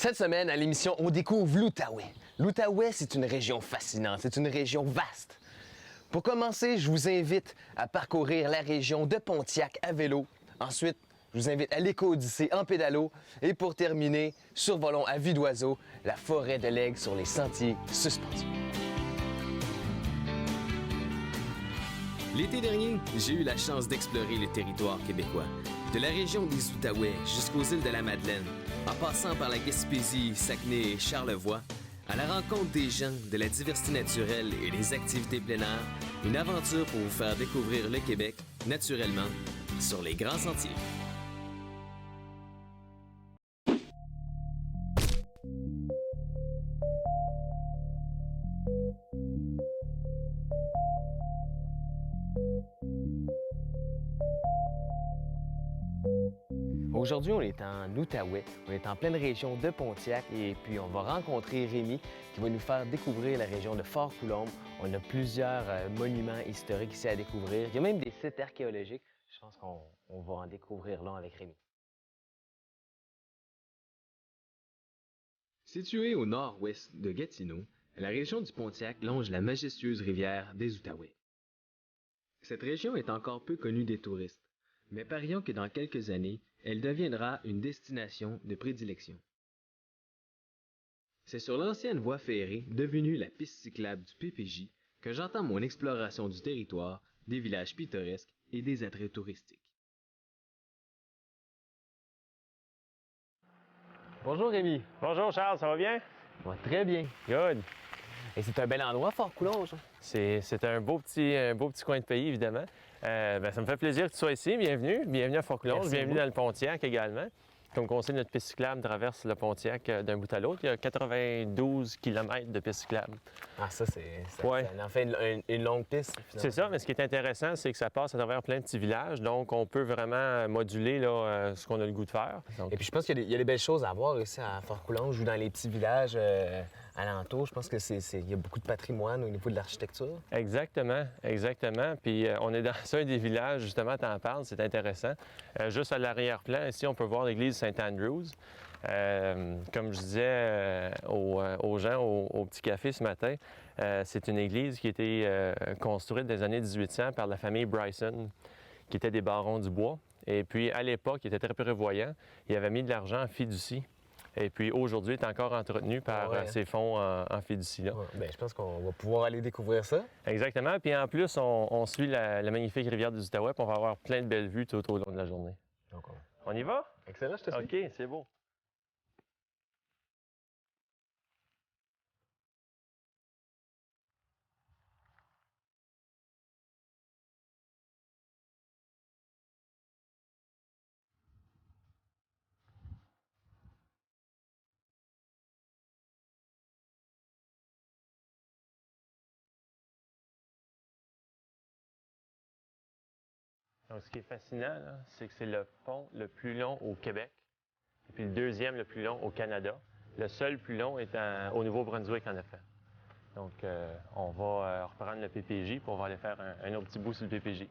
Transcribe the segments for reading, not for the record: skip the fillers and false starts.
Cette semaine, à l'émission, on découvre l'Outaouais. L'Outaouais, c'est une région fascinante, c'est une région vaste. Pour commencer, je vous invite à parcourir la région de Pontiac à vélo. Ensuite, je vous invite à l'Éco-Odyssée en pédalo. Et pour terminer, survolons à vue d'oiseau la forêt de l'Aigle sur les sentiers suspendus. L'été dernier, j'ai eu la chance d'explorer le territoire québécois, de la région des Outaouais jusqu'aux îles de la Madeleine, en passant par la Gaspésie, Saguenay et Charlevoix, à la rencontre des gens, de la diversité naturelle et des activités plein air, une aventure pour vous faire découvrir le Québec, naturellement, sur les grands sentiers. Aujourd'hui, on est en Outaouais, on est en pleine région de Pontiac et puis on va rencontrer Rémi qui va nous faire découvrir la région de Fort-Coulombe. On a plusieurs monuments historiques ici à découvrir. Il y a même des sites archéologiques. Je pense qu'on va en découvrir là avec Rémi. Située au nord-ouest de Gatineau, la région du Pontiac longe la majestueuse rivière des Outaouais. Cette région est encore peu connue des touristes, mais parions que dans quelques années, elle deviendra une destination de prédilection. C'est sur l'ancienne voie ferrée, devenue la piste cyclable du PPJ, que j'entame mon exploration du territoire, des villages pittoresques et des attraits touristiques. Bonjour Rémi. Bonjour Charles, ça va bien? Ça va très bien. Good. Et c'est un bel endroit, Fort-Coulombe. C'est un beau petit coin de pays, évidemment. Ça me fait plaisir que tu sois ici. Bienvenue. Bienvenue à Fort-Coulombe. Merci Bienvenue beaucoup. dans le Pontiac également. Comme on sait, notre piste cyclable traverse le Pontiac d'un bout à l'autre. Il y a 92 km de piste cyclable. Ah, ça Ouais. en fait une longue piste. Finalement. C'est ça, mais ce qui est intéressant, c'est que ça passe à travers plein de petits villages. Donc, on peut vraiment moduler là, ce qu'on a le goût de faire. Donc, Et puis je pense qu'il y a des belles choses à voir ici à Fort-Coulombe ou dans les petits villages alentours. Je pense que il y a beaucoup de patrimoine au niveau de l'architecture. Exactement, exactement. Puis on est dans un des villages, justement, tu en parles, c'est intéressant. Juste à l'arrière-plan, ici, on peut voir l'église Saint-Andrews. Comme je disais aux gens au petit café ce matin, c'est une église qui a été construite dans les années 1800 par la famille Bryson, qui était des barons du bois. Et puis, à l'époque, ils étaient très prévoyants. Ils avaient mis de l'argent en fiducie. Et puis aujourd'hui, il est encore entretenu par ces fonds en fiducie-là. Ouais. Bien, je pense qu'on va pouvoir aller découvrir ça. Exactement. Puis en plus, on suit la magnifique rivière des Outaouais, puis on va avoir plein de belles vues tout au long de la journée. Donc, On y va? excellent, je te suis. OK, c'est beau. Donc, ce qui est fascinant, là, c'est que c'est le pont le plus long au Québec, et puis le deuxième le plus long au Canada. Le seul plus long est au Nouveau-Brunswick, en effet. Donc, on va reprendre le PPJ, puis on va aller faire un autre petit bout sur le PPJ.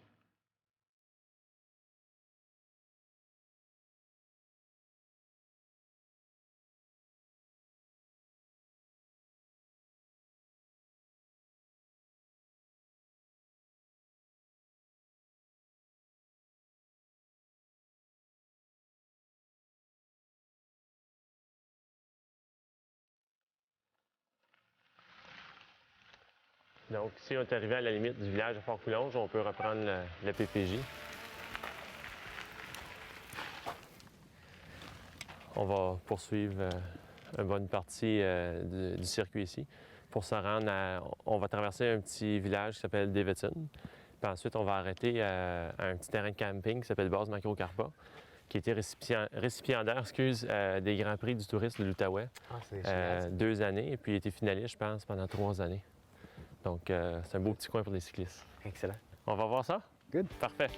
Donc, si on est arrivé à la limite du village de Fort-Coulombe, on peut reprendre le PPJ. On va poursuivre une bonne partie du circuit ici. Pour se rendre on va traverser un petit village qui s'appelle Davidson. Puis ensuite, on va arrêter à un petit terrain de camping qui s'appelle Base Macro-Carpa, qui a été récipiendaire des Grands Prix du tourisme de l'Outaouais. Ah, c'est génial. 2 années, et puis il a été finaliste, je pense, pendant 3 années. Donc, c'est un beau petit coin pour les cyclistes. Excellent. On va voir ça? Good. Parfait.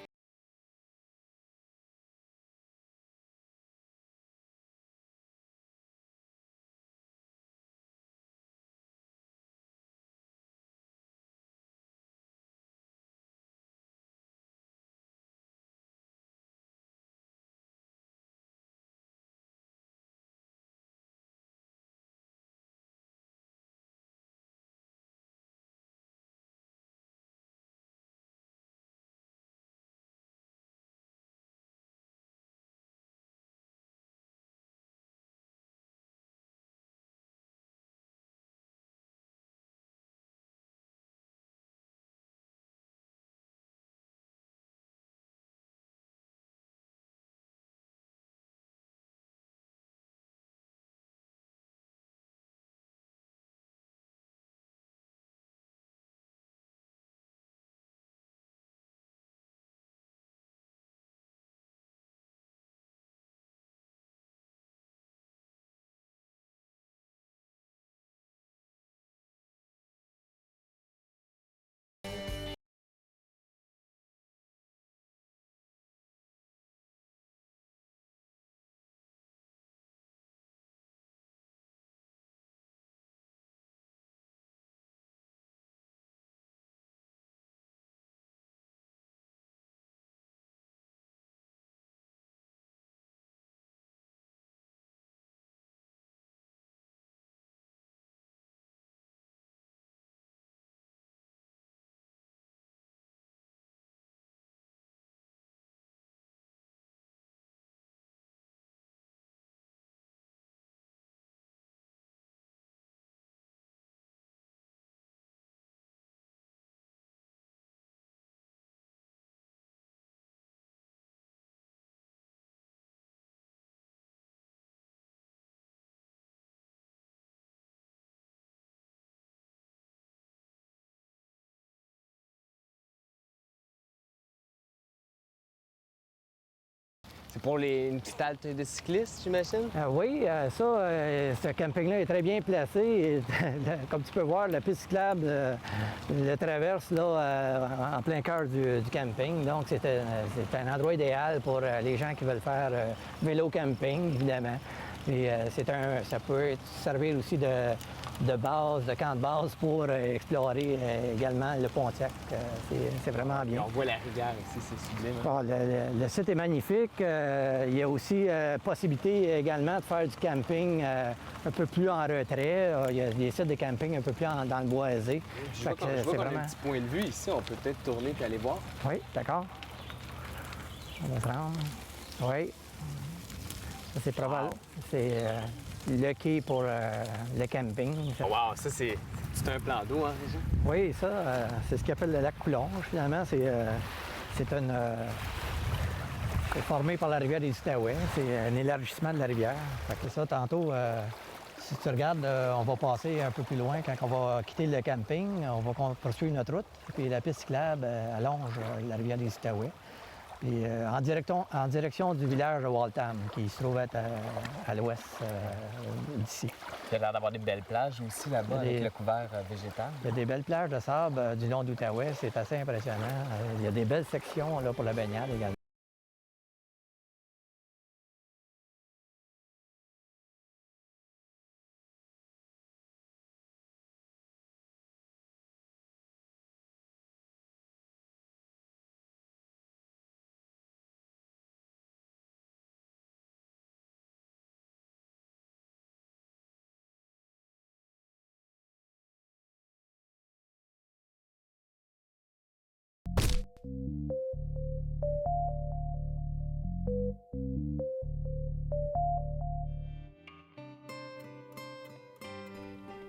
C'est pour une petite halte de cyclistes, j'imagine? Oui, ce camping-là est très bien placé. Et, comme tu peux voir, la piste cyclable le traverse là, en plein cœur du camping. Donc, c'est un endroit idéal pour les gens qui veulent faire vélo camping, évidemment. Et ça peut servir aussi de base, de camp de base pour explorer également le Pontiac. C'est vraiment bien. On voit la rivière ici, c'est sublime. Bon, le site est magnifique. Il y a aussi possibilité également de faire du camping un peu plus en retrait. Il y a des sites de camping un peu plus dans le boisé. Je vois qu'on a un petit point de vue ici. On peut peut-être tourner et aller voir. Oui, d'accord. On va se rendre. Oui. Ça, c'est probable. C'est le quai pour le camping. Oh, wow, ça, c'est un plan d'eau, hein, Régent? Oui, ça, c'est ce qu'on appelle le lac Coulonge, finalement. C'est formé par la rivière des Outaouais. C'est un élargissement de la rivière. Fait que ça, tantôt, si tu regardes, on va passer un peu plus loin quand on va quitter le camping. On va poursuivre notre route. Puis la piste cyclable allonge la rivière des Outaouais. Et en direction du village de Waltham, qui se trouve être à l'ouest d'ici. Il y a l'air d'avoir des belles plages aussi là-bas avec le couvert végétal. Il y a des belles plages de sable du long de l'Outaouais, c'est assez impressionnant. Il y a des belles sections là, pour la baignade également.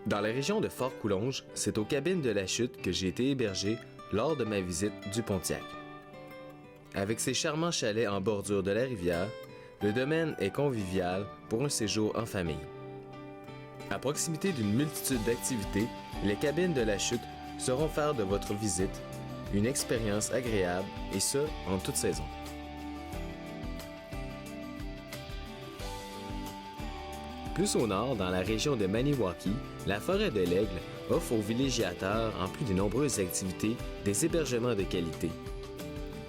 Dans la région de Fort-Coulonge, c'est aux cabines de la Chute que j'ai été hébergé lors de ma visite du Pontiac. Avec ses charmants chalets en bordure de la rivière, le domaine est convivial pour un séjour en famille. À proximité d'une multitude d'activités, les cabines de la Chute sauront faire de votre visite une expérience agréable et ce, en toute saison. Plus au nord, dans la région de Maniwaki, la forêt de l'Aigle offre aux villégiateurs, en plus de nombreuses activités, des hébergements de qualité.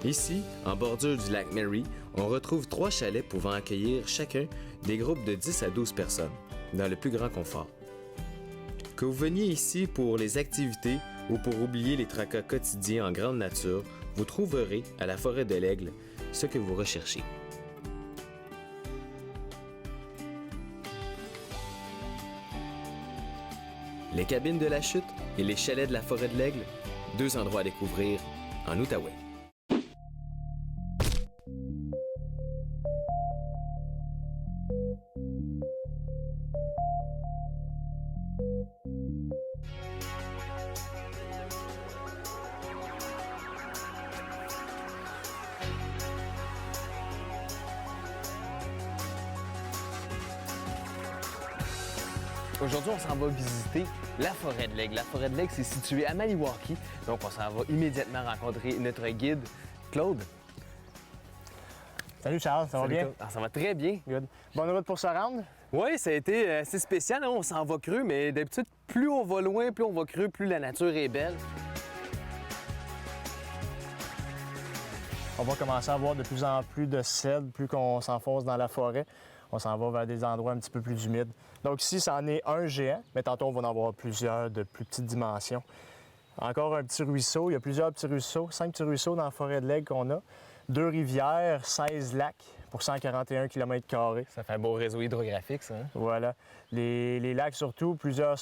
Ici, en bordure du lac Mary, on retrouve 3 chalets pouvant accueillir chacun des groupes de 10 à 12 personnes, dans le plus grand confort. Que vous veniez ici pour les activités ou pour oublier les tracas quotidiens en grande nature, vous trouverez à la forêt de l'Aigle ce que vous recherchez. Les cabines de la Chute et les chalets de la forêt de l'Aigle, 2 endroits à découvrir en Outaouais. Aujourd'hui, on s'en va visiter la forêt de l'Aigle. La forêt de l'Aigle, c'est situé à Maniwaki. Donc, on s'en va immédiatement rencontrer notre guide, Claude. Salut Charles, ça va Salut, bien? Claude. Ah, ça va très bien. Good. Bonne route pour se rendre? Oui, ça a été assez spécial. Hein? On s'en va cru, mais d'habitude, plus on va loin, plus on va cru, plus la nature est belle. On va commencer à voir de plus en plus de cèdres, plus qu'on s'enfonce dans la forêt. On s'en va vers des endroits un petit peu plus humides. Donc ici, c'en est un géant, mais tantôt, on va en avoir plusieurs de plus petites dimensions. Encore un petit ruisseau. Il y a plusieurs petits ruisseaux, 5 petits ruisseaux dans la forêt de l'Aigle qu'on a. 2 rivières, 16 lacs pour 141 km². Ça fait un beau réseau hydrographique, ça. Hein? Voilà. Les lacs, surtout, plusieurs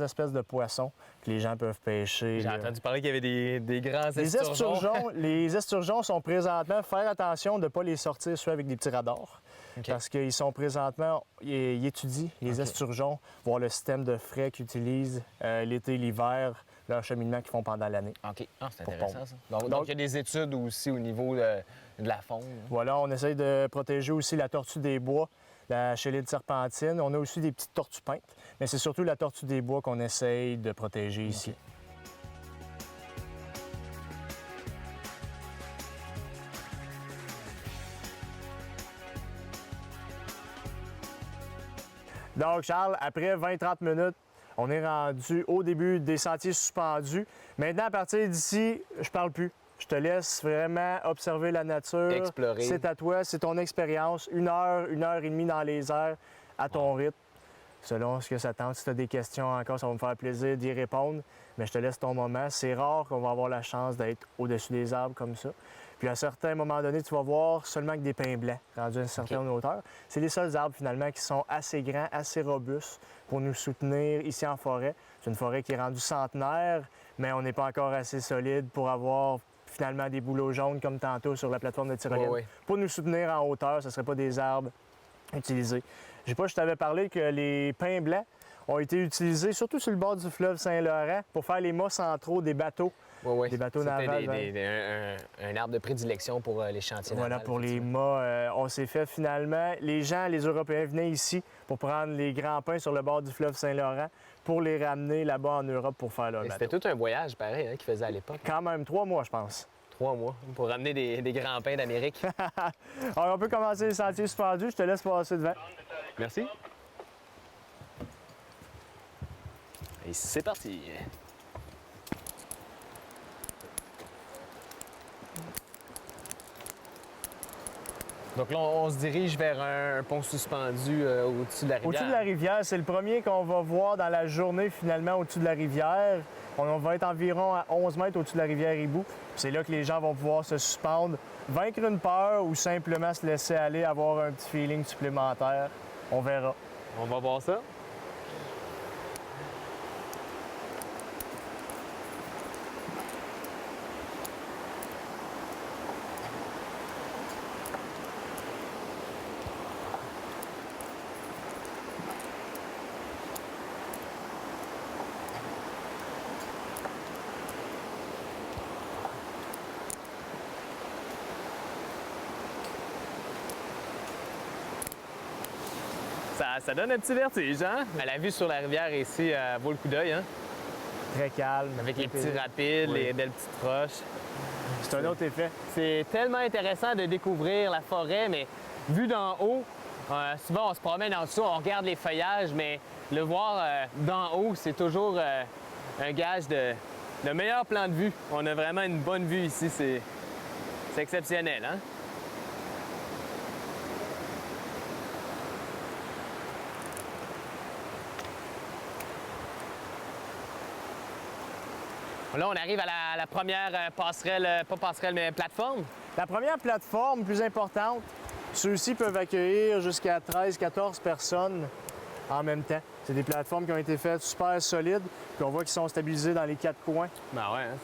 espèces de poissons que les gens peuvent pêcher. J'ai entendu parler qu'il y avait des grands Les esturgeons, les esturgeons sont présentement, faire attention de ne pas les sortir soit avec des petits radars. OK. Parce qu'ils sont présentement, ils étudient les esturgeons, voir le système de frais qu'ils utilisent l'été, l'hiver, leur cheminement qu'ils font pendant l'année. OK. Ah, c'est Pour intéressant, ça. pondre. Donc, il y a des études aussi au niveau de la faune. Hein? Voilà, on essaye de protéger aussi la tortue des bois, la chélide serpentine. On a aussi des petites tortues peintes, mais c'est surtout la tortue des bois qu'on essaye de protéger ici. Donc, Charles, après 20-30 minutes, on est rendu au début des sentiers suspendus. Maintenant, à partir d'ici, je parle plus. Je te laisse vraiment observer la nature. Explorer. C'est à toi, c'est ton expérience. 1 heure et demie dans les airs à ton rythme. Selon ce que ça tente. Si tu as des questions encore, ça va me faire plaisir d'y répondre. Mais je te laisse ton moment. C'est rare qu'on va avoir la chance d'être au-dessus des arbres comme ça. Puis à un certain moment donné, tu vas voir seulement que des pins blancs rendus à une certaine hauteur. C'est les seuls arbres finalement qui sont assez grands, assez robustes pour nous soutenir ici en forêt. C'est une forêt qui est rendue centenaire, mais on n'est pas encore assez solide pour avoir finalement des bouleaux jaunes comme tantôt sur la plateforme de tyrolienne. Ouais. Pour nous soutenir en hauteur, ce ne serait pas des arbres utilisés. Je sais pas, je t'avais parlé que les pins blancs ont été utilisés surtout sur le bord du fleuve Saint-Laurent pour faire les mâts centraux des bateaux. Oui. Des bateaux C'était navals. un arbre de prédilection pour les chantiers Voilà, navals, pour les effectivement. mâts, on s'est fait finalement. Les gens, les Européens venaient ici pour prendre les grands pins sur le bord du fleuve Saint-Laurent pour les ramener là-bas en Europe pour faire leur Mais bateau. c'était tout un voyage, pareil, qu'ils faisaient à l'époque. Quand même 3 mois, je pense. 3 mois pour ramener des grands pins d'Amérique. Alors, on peut commencer les sentiers suspendus. Je te laisse passer devant. Merci. Et c'est parti. Donc là, on se dirige vers un pont suspendu au-dessus de la rivière. Au-dessus de la rivière, c'est le premier qu'on va voir dans la journée finalement au-dessus de la rivière. On va être environ à 11 mètres au-dessus de la rivière Hibou. C'est là que les gens vont pouvoir se suspendre, vaincre une peur ou simplement se laisser aller, avoir un petit feeling supplémentaire. On verra. On va voir ça. Ça donne un petit vertige, hein? La vue sur la rivière ici vaut le coup d'œil, hein? Très calme. Avec les très petits paisible. rapides, Oui. les belles petites roches. C'est un autre effet. C'est tellement intéressant de découvrir la forêt, mais vu d'en haut, souvent on se promène en dessous, on regarde les feuillages, mais le voir d'en haut, c'est toujours un gage de meilleur plan de vue. On a vraiment une bonne vue ici, c'est exceptionnel, hein? Là, on arrive à la première passerelle, pas passerelle, mais plateforme. La première plateforme plus importante, ceux-ci peuvent accueillir jusqu'à 13-14 personnes en même temps. C'est des plateformes qui ont été faites super solides, puis on voit qu'ils sont stabilisés dans les 4 coins Ben ouais, hein,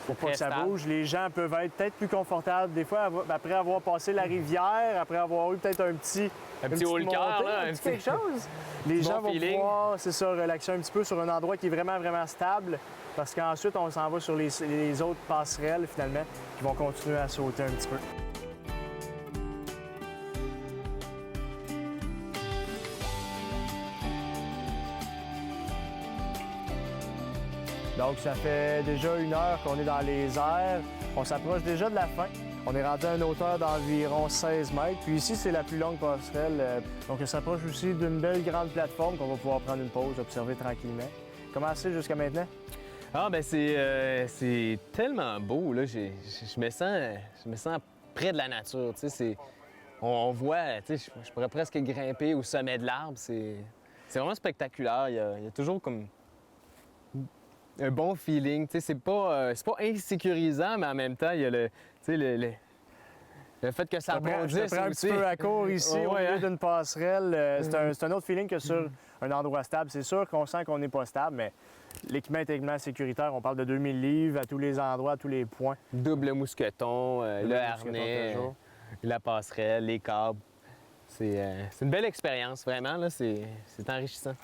pour pas très que ça stable. bouge. Les gens peuvent être peut-être plus confortables des fois après avoir passé la rivière, après avoir eu peut-être un petit Un une petit petite haut le cœur, montée, là, un petit quelque chose. Les Bon gens vont feeling. pouvoir, c'est ça, relaxer un petit peu sur un endroit qui est vraiment, vraiment stable, parce qu'ensuite, on s'en va sur les autres passerelles, finalement, qui vont continuer à sauter un petit peu. Donc, ça fait déjà 1 heure qu'on est dans les airs. On s'approche déjà de la fin. On est rendu à une hauteur d'environ 16 mètres. Puis ici, c'est la plus longue passerelle. Donc, on s'approche aussi d'une belle grande plateforme qu'on va pouvoir prendre une pause, observer tranquillement. Comment c'est jusqu'à maintenant? Ah, ben c'est tellement beau, là. Je me sens près de la nature, tu sais. On voit, tu sais, je pourrais presque grimper au sommet de l'arbre. C'est vraiment spectaculaire. Il y a toujours comme un bon feeling, tu sais. C'est pas insécurisant, mais en même temps, il y a le fait que ça Je te rebondisse prends un aussi. petit peu à court ici, au Ouais, milieu hein? d'une passerelle. C'est un autre feeling que sur un endroit stable. C'est sûr qu'on sent qu'on n'est pas stable, mais l'équipement est tellement sécuritaire. On parle de 2000 livres à tous les endroits, à tous les points. Double mousqueton, le mousqueton harnais, toujours. la passerelle, les câbles. C'est une belle expérience, vraiment. Là, c'est enrichissant.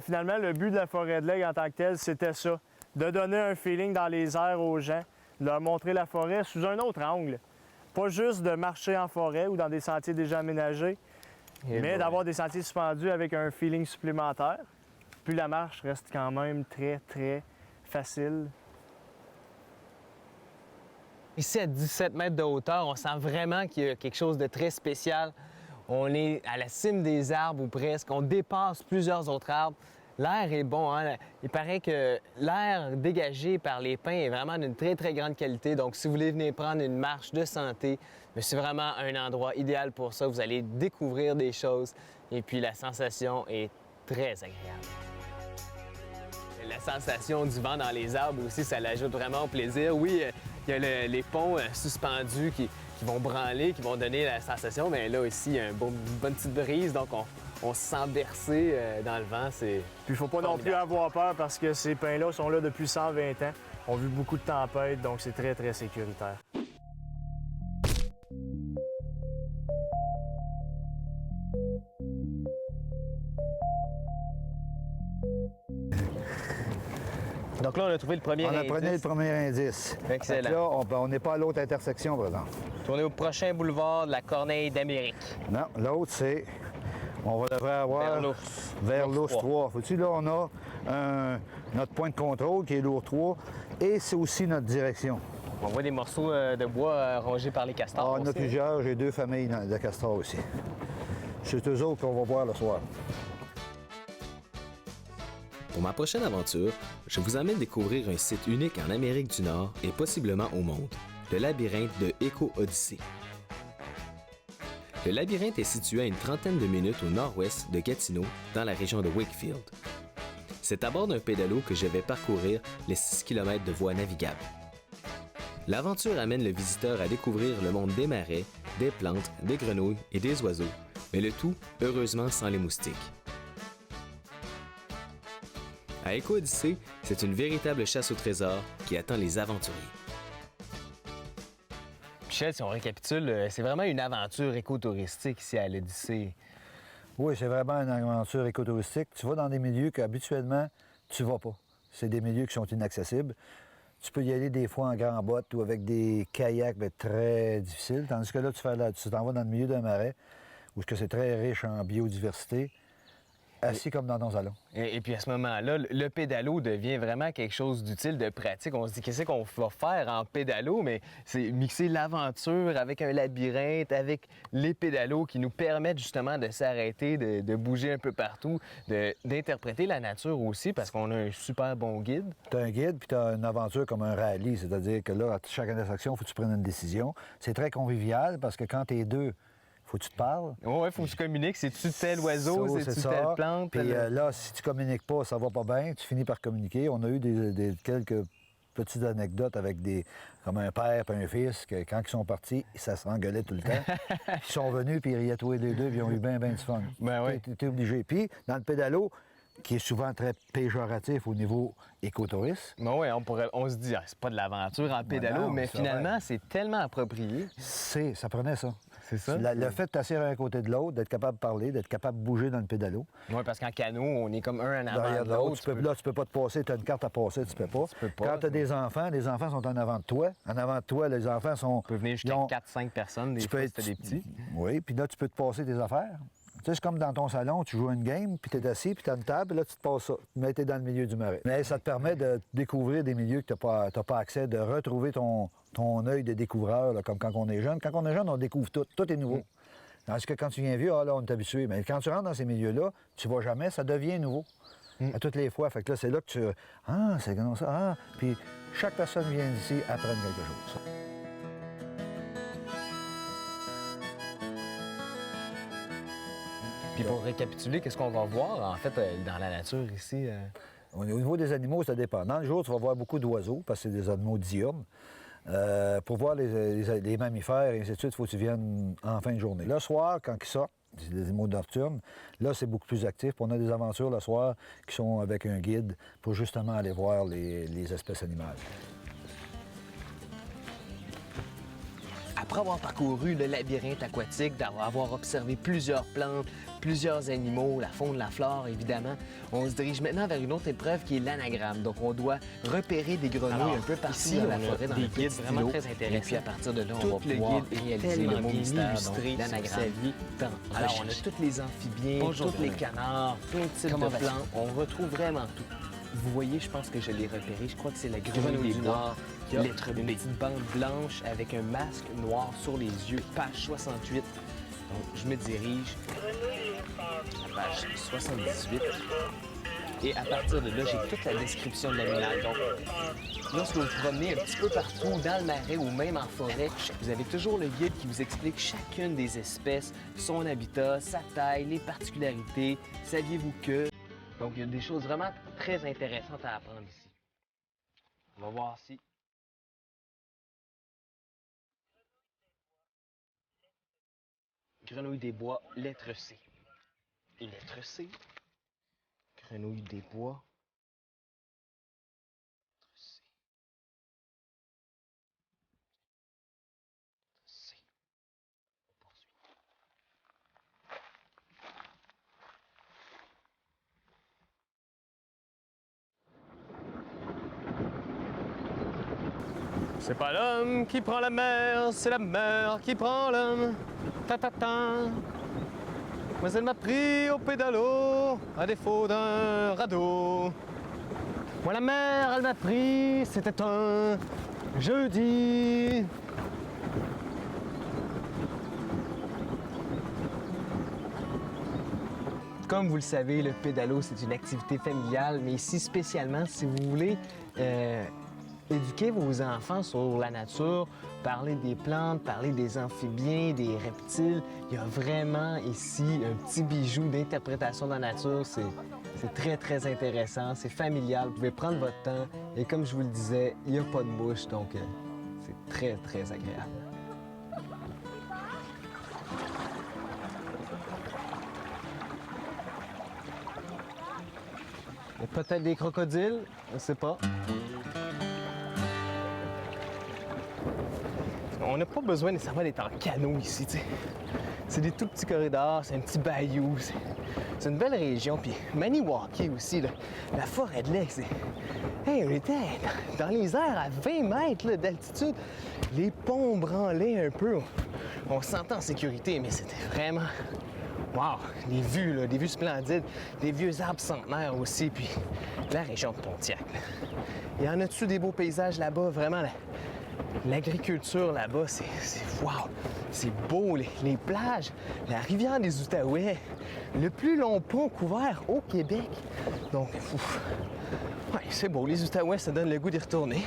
Finalement, le but de la forêt de l'Aigle en tant que telle, c'était ça. De donner un feeling dans les airs aux gens, de leur montrer la forêt sous un autre angle. Pas juste de marcher en forêt ou dans des sentiers déjà aménagés, mais d'avoir des sentiers suspendus avec un feeling supplémentaire. Puis la marche reste quand même très, très facile. Ici, à 17 mètres de hauteur, on sent vraiment qu'il y a quelque chose de très spécial On est à la cime des arbres ou presque. On dépasse plusieurs autres arbres. L'air est bon, hein? Il paraît que l'air dégagé par les pins est vraiment d'une très, très grande qualité. Donc, si vous voulez venir prendre une marche de santé, c'est vraiment un endroit idéal pour ça. Vous allez découvrir des choses et puis la sensation est très agréable. La sensation du vent dans les arbres aussi, ça l'ajoute vraiment au plaisir. Oui, il y a les ponts suspendus qui vont branler, qui vont donner la sensation, mais là aussi, il y a une bonne petite brise, donc on se sent bercé dans le vent. Puis il faut pas non plus avoir peur parce que ces pins-là sont là depuis 120 ans. On a vu beaucoup de tempêtes, donc c'est très, très sécuritaire. Donc là, on a trouvé le premier indice. On a pris le premier indice. Excellent. Là, on n'est pas à l'autre intersection, par exemple. Tournez au prochain boulevard de la Corneille d'Amérique. Non, l'autre, c'est... On devrait avoir... Vers l'ours. Vers l'ours 3. Faut-tu, là, on a notre point de contrôle qui est l'ours 3 et c'est aussi notre direction. On voit des morceaux de bois rongés par les castors. On a plusieurs. J'ai 2 familles de castors aussi. C'est eux autres qu'on va voir le soir. Pour ma prochaine aventure, je vous emmène découvrir un site unique en Amérique du Nord et possiblement au monde, le labyrinthe de Éco-Odyssée. Le labyrinthe est situé à une trentaine de minutes au nord-ouest de Gatineau, dans la région de Wakefield. C'est à bord d'un pédalo que je vais parcourir les 6 km de voies navigables. L'aventure amène le visiteur à découvrir le monde des marais, des plantes, des grenouilles et des oiseaux, mais le tout, heureusement, sans les moustiques. À Éco-Odyssée, c'est une véritable chasse au trésor qui attend les aventuriers. Michel, si on récapitule, c'est vraiment une aventure écotouristique ici à l'Odyssée. Oui, c'est vraiment une aventure écotouristique. Tu vas dans des milieux qu'habituellement, tu vas pas. C'est des milieux qui sont inaccessibles. Tu peux y aller des fois en grand botte ou avec des kayaks, mais très difficiles. Tandis que là, tu t'en vas dans le milieu d'un marais où c'est très riche en biodiversité, assis comme dans ton salon. Et puis à ce moment-là, le pédalo devient vraiment quelque chose d'utile, de pratique. On se dit, qu'est-ce qu'on va faire en pédalo? Mais c'est mixer l'aventure avec un labyrinthe, avec les pédalos qui nous permettent justement de s'arrêter, de bouger un peu partout, d'interpréter la nature aussi, parce qu'on a un super bon guide. Tu as un guide, puis tu as une aventure comme un rallye, c'est-à-dire que là, à chaque intersection, il faut que tu prennes une décision. C'est très convivial parce que quand tu es deux, faut que tu te parles. Oui, il faut que tu communiques. C'est-tu tel oiseau, c'est-tu telle plante? Puis là, si tu communiques pas, ça va pas bien, tu finis par communiquer. On a eu quelques petites anecdotes avec comme un père et un fils, que quand ils sont partis, ça s'engueulait tout le temps. Ils sont venus, puis ils riaient tous les deux, puis ils ont eu bien du fun. Ben oui. T'es obligé. Puis, dans le pédalo, qui est souvent très péjoratif au niveau écotourisme. Ben oui, on se dit, c'est pas de l'aventure en pédalo, non, mais c'est finalement, c'est tellement approprié. Ça prenait ça. C'est ça? Le fait de t'asseoir un côté de l'autre, d'être capable de parler, d'être capable de bouger dans le pédalo. Oui, parce qu'en canot, on est comme un en avant Derrière de l'autre, l'autre. Là, tu peux pas te passer, tu as une carte à passer, tu peux pas. Quand tu as des enfants sont en avant de toi. En avant de toi, les enfants sont... On peut venir jusqu'à 4-5 personnes, des fois, c'était des petits. Oui, puis là, tu peux te passer tes affaires. Tu sais, c'est comme dans ton salon, tu joues à une game, puis tu es assis, puis tu as une table, là, tu te passes ça. Mais tu es dans le milieu du marais. Mais ça te permet de découvrir des milieux que tu n'as pas accès, de retrouver ton œil de découvreur, là, comme quand on est jeune. Quand on est jeune, on découvre tout. Tout est nouveau. Tandis que quand tu viens vieux, là, on est habitué. Mais quand tu rentres dans ces milieux-là, tu ne vas jamais, ça devient nouveau. À toutes les fois. Fait que là, c'est là que tu... Ah, c'est comme ça. Ah, puis chaque personne vient d'ici apprendre quelque chose. Puis pour récapituler, qu'est-ce qu'on va voir, en fait, dans la nature ici? Au niveau des animaux, ça dépend. Dans le jour, tu vas voir beaucoup d'oiseaux, parce que c'est des animaux diurnes. Pour voir les mammifères et ainsi de suite, il faut que tu viennes en fin de journée. Le soir, quand ils sortent, c'est des animaux nocturnes, là, c'est beaucoup plus actif. On a des aventures le soir qui sont avec un guide pour justement aller voir les espèces animales. Après avoir parcouru le labyrinthe aquatique, d'avoir observé plusieurs plantes, plusieurs animaux, la faune, la flore, évidemment, on se dirige maintenant vers une autre épreuve qui est l'anagramme. Donc, on doit repérer des grenouilles un peu partout ici, dans la on a forêt, dans des les guides petits vraiment îlots. très intéressants. Et puis, à partir de là, Tout on va le pouvoir guide est réaliser tellement le mot bien mystère, illustré donc sur l'anagramme. sa vie dans Alors, on a recherche. tous les amphibiens, Bonjour, tous les Daniel. canards, plein de types Comment de vas-tu? plantes. On retrouve vraiment tout. Vous voyez, je pense que je l'ai repéré. Je crois que c'est la grenouille Grenouille des du bois. Nord, Il y a lettre une B. petite bande blanche avec un masque noir sur les yeux. Page 68. Donc, je me dirige à la page 78. Et à partir de là, j'ai toute la description de l'animal. Donc, lorsque vous vous promenez un petit peu partout dans le marais ou même en forêt, vous avez toujours le guide qui vous explique chacune des espèces, son habitat, sa taille, les particularités. Saviez-vous que? Donc, il y a des choses vraiment très intéressantes à apprendre ici. On va voir si... Grenouille des bois, lettre C. Lettre C. Grenouille des bois. C. C. On poursuit. C'est pas l'homme qui prend la mer, c'est la mer qui prend l'homme. Ta-ta-ta. Mais elle m'a pris au pédalo, à défaut d'un radeau. Moi, la mer, elle m'a pris, c'était un jeudi. Comme vous le savez, le pédalo, c'est une activité familiale, mais ici spécialement, si vous voulez éduquer vos enfants sur la nature, parler des plantes, parler des amphibiens, des reptiles, il y a vraiment ici un petit bijou d'interprétation de la nature. C'est très, très intéressant, c'est familial, vous pouvez prendre votre temps et comme je vous le disais, il n'y a pas de mouche, donc c'est très, très agréable. Il y a peut-être des crocodiles, on ne sait pas. On n'a pas besoin nécessairement d'être en canot ici, tu sais. C'est des tout petits corridors, c'est un petit bayou, c'est une belle région. Puis Maniwaki aussi, là, la forêt de l'Est, hey, on était dans les airs à 20 mètres là, d'altitude. Les ponts branlaient un peu. On se sentait en sécurité, mais c'était vraiment... Wow! Les vues, là, des vues splendides, des vieux arbres centenaires aussi, puis la région de Pontiac. Là. Il y en a-tu des beaux paysages là-bas? Vraiment, l'agriculture là-bas, c'est wow! C'est beau, les plages, la rivière des Outaouais, le plus long pont couvert au Québec. Donc, ouais, c'est beau, les Outaouais, ça donne le goût d'y retourner.